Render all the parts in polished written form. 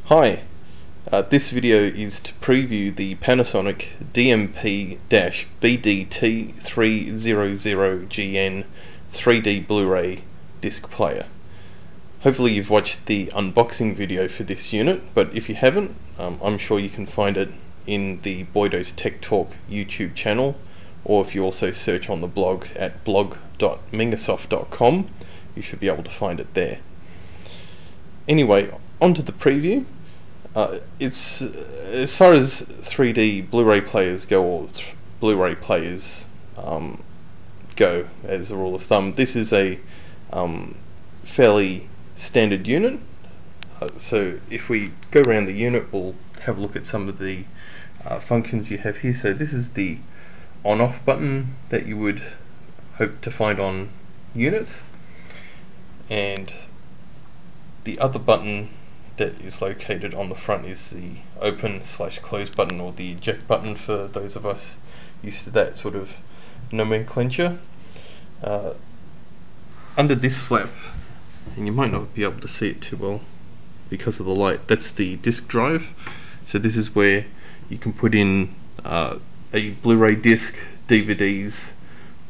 Hi, this video is to preview the Panasonic DMP-BDT300GN 3D Blu-ray disc player. Hopefully you've watched the unboxing video for this unit, but if you haven't, I'm sure you can find it in the Boydo's Tech Talk YouTube channel, or if you also search on the blog at blog.mingasoft.com, you should be able to find it there. Anyway, on to the preview. It's as far as 3D Blu-ray players go, or Blu-ray players go, as a rule of thumb, this is a fairly standard unit. So if we go around the unit, we'll have a look at some of the functions you have here. So this is the on-off button that you would hope to find on units, and the other button that is located on the front is the open/close button, or the eject button for those of us used to that sort of nomenclature. Under this flap, and you might not be able to see it too well because of the light, that's the disk drive. So this is where you can put in a Blu-ray disc, DVDs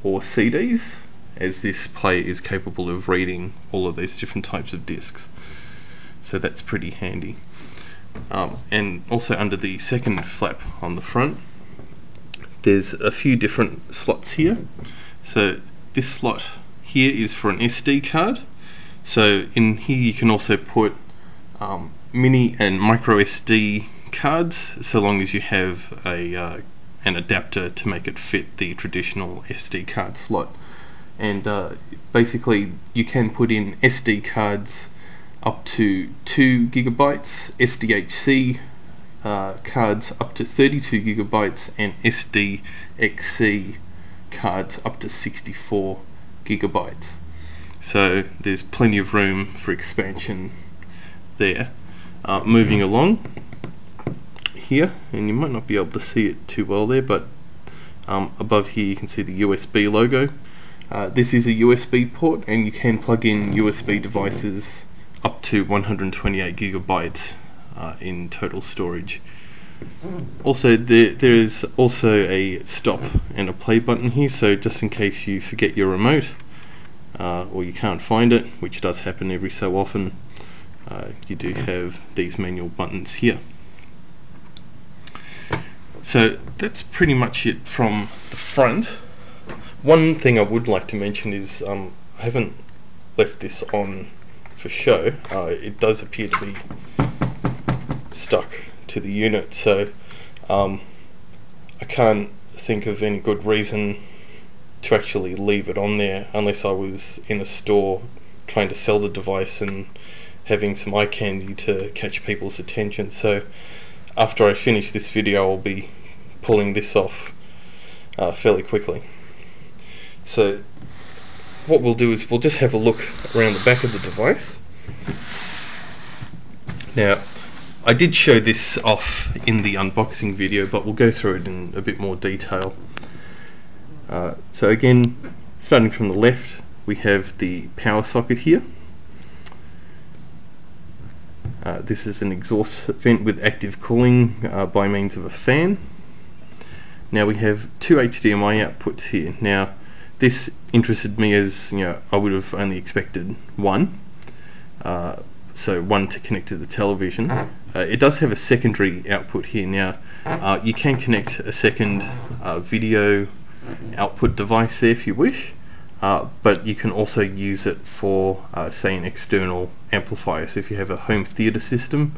or CDs, as this player is capable of reading all of these different types of discs. So that's pretty handy. And also under the second flap on the front, there's a few different slots here. So this slot here is for an SD card. So in here you can also put mini and micro SD cards, so long as you have an adapter to make it fit the traditional SD card slot. And basically you can put in SD cards up to 2 gigabytes, SDHC cards up to 32 gigabytes, and SDXC cards up to 64 gigabytes. So there's plenty of room for expansion there. Moving along here, and you might not be able to see it too well there, but above here you can see the USB logo. This is a USB port, and you can plug in USB devices up to 128 gigabytes in total storage. Also, there is also a stop and a play button here, so just in case you forget your remote or you can't find it, which does happen every so often, you do have these manual buttons here. So that's pretty much it from the front. One thing I would like to mention is I haven't left this on for show. It does appear to be stuck to the unit, so I can't think of any good reason to actually leave it on there unless I was in a store trying to sell the device and having some eye candy to catch people's attention. So after I finish this video, I'll be pulling this off fairly quickly. So what we'll do is we'll just have a look around the back of the device. Now, I did show this off in the unboxing video, but we'll go through it in a bit more detail. So again, starting from the left, we have the power socket here. This is an exhaust vent with active cooling by means of a fan. Now we have two HDMI outputs here. Now this interested me, as I would have only expected one. So one to connect to the television. It does have a secondary output here. Now you can connect a second video output device there if you wish, but you can also use it for say an external amplifier. So if you have a home theater system,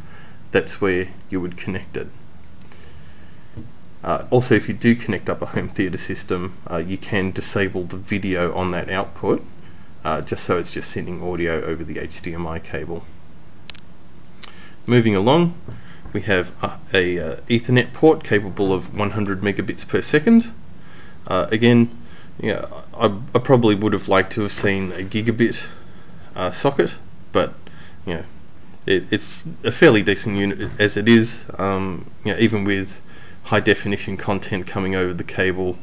that's where you would connect it. Also, if you do connect up a home theater system, you can disable the video on that output, just so it's just sending audio over the HDMI cable. Moving along, we have a Ethernet port capable of 100 megabits per second. Again, I probably would have liked to have seen a gigabit socket, but it's a fairly decent unit as it is. Even with high definition content coming over the cable,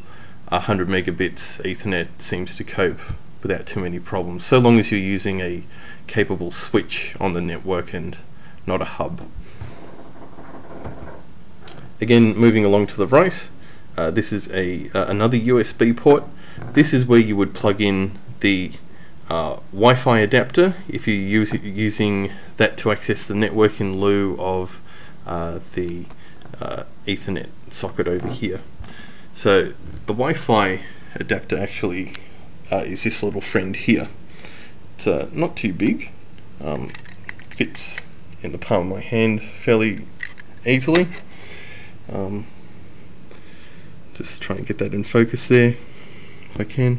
100 megabits Ethernet seems to cope without too many problems, so long as you're using a capable switch on the network and not a hub. Again, moving along to the right, this is another USB port. This is where you would plug in the Wi-Fi adapter if you're using that to access the network in lieu of the Ethernet socket over here. So the Wi-Fi adapter actually is this little friend here. It's not too big, fits in the palm of my hand fairly easily. Just try and get that in focus there if I can.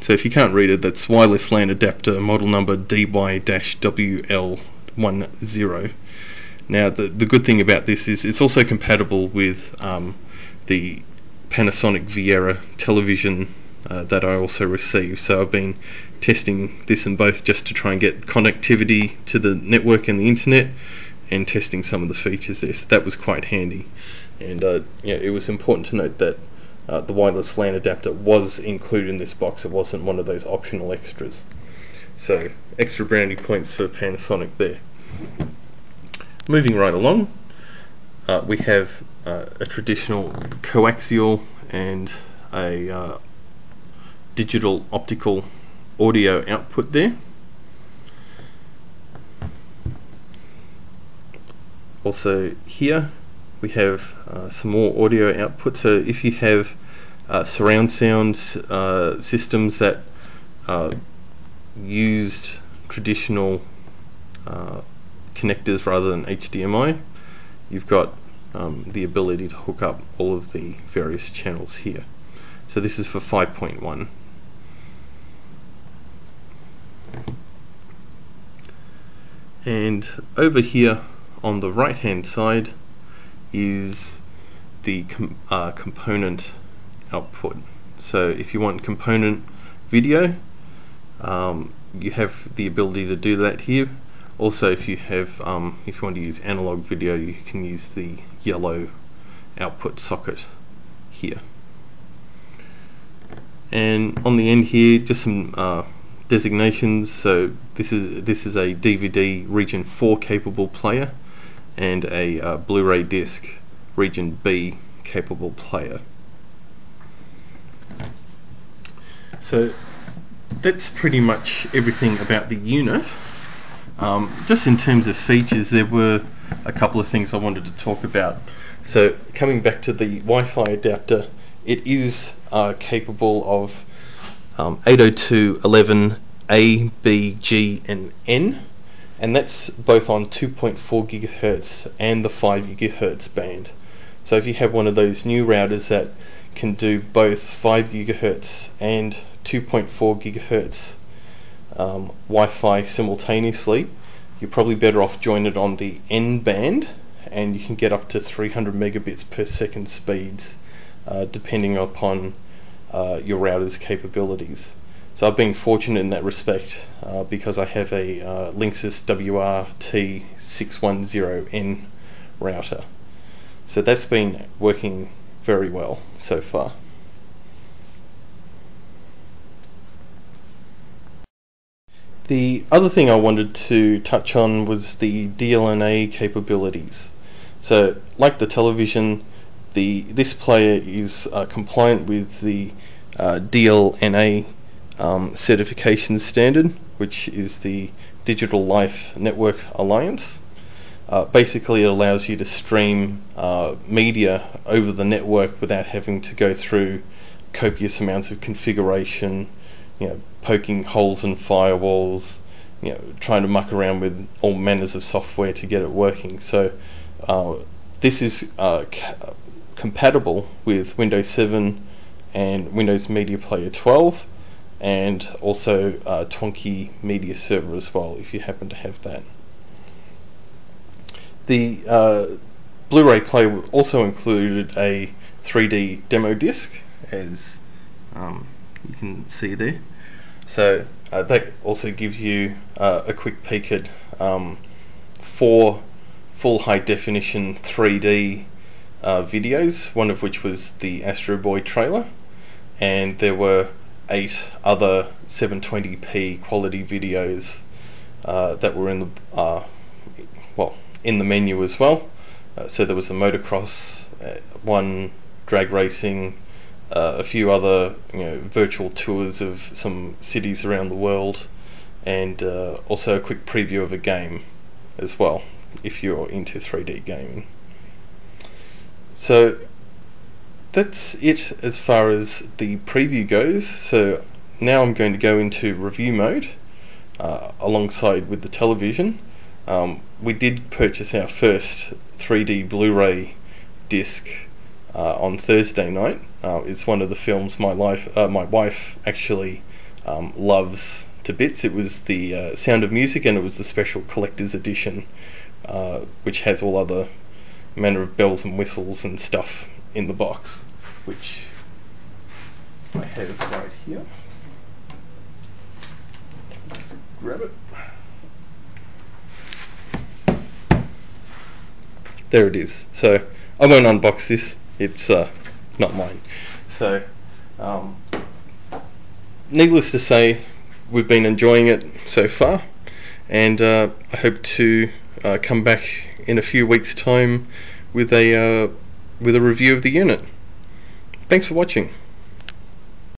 So if you can't read it, that's wireless LAN adapter model number DY-WL10. Now the good thing about this is it's also compatible with the Panasonic Viera television that I also received. So I've been testing this in both just to try and get connectivity to the network and the internet, and testing some of the features there. So that was quite handy. And yeah, it was important to note that the wireless LAN adapter was included in this box. It wasn't one of those optional extras. So extra brownie points for Panasonic there. Moving right along, we have a traditional coaxial and a digital optical audio output there. Also here we have some more audio output. So if you have surround sound systems that used traditional connectors rather than HDMI, you've got the ability to hook up all of the various channels here. So this is for 5.1. And over here on the right hand side is the component output. So if you want component video, you have the ability to do that here. Also, if you have if you want to use analog video, you can use the yellow output socket here. And on the end here, just some designations. So this is a DVD Region 4 capable player and a Blu-ray disc Region B capable player. So that's pretty much everything about the unit. Just in terms of features, there were a couple of things I wanted to talk about. So coming back to the Wi-Fi adapter, it is capable of 802.11a, b, g and n, and that's both on 2.4 gigahertz and the 5 gigahertz band. So if you have one of those new routers that can do both 5 gigahertz and 2.4 gigahertz Wi-Fi simultaneously, you're probably better off joining it on the N band, and you can get up to 300 megabits per second speeds depending upon your router's capabilities. So I've been fortunate in that respect because I have a Linksys WRT610N router. So that's been working very well so far. The other thing I wanted to touch on was the DLNA capabilities. So like the television, this player is compliant with the DLNA certification standard, which is the Digital Life Network Alliance. Basically it allows you to stream media over the network without having to go through copious amounts of configuration, poking holes in firewalls, trying to muck around with all manners of software to get it working. So this is compatible with Windows 7 and Windows Media Player 12, and also Twonky Media Server as well, if you happen to have that. The Blu-ray player also included a 3D demo disc, as you can see there. So that also gives you a quick peek at 4 full high definition 3D videos, one of which was the Astro Boy trailer, and there were 8 other 720p quality videos that were in the in the menu as well. So there was a motocross, one drag racing, a few other virtual tours of some cities around the world, and also a quick preview of a game as well, if you're into 3D gaming. So that's it as far as the preview goes. So now I'm going to go into review mode alongside with the television. We did purchase our first 3D Blu-ray disc on Thursday night. It's one of the films my wife actually loves to bits. It was the Sound of Music, and it was the special collector's edition, which has all other manner of bells and whistles and stuff in the box, which I have right here. Let's grab it. There it is. So I won't unbox this, it's not mine. So needless to say, we've been enjoying it so far, and I hope to come back in a few weeks' time with a review of the unit. Thanks for watching.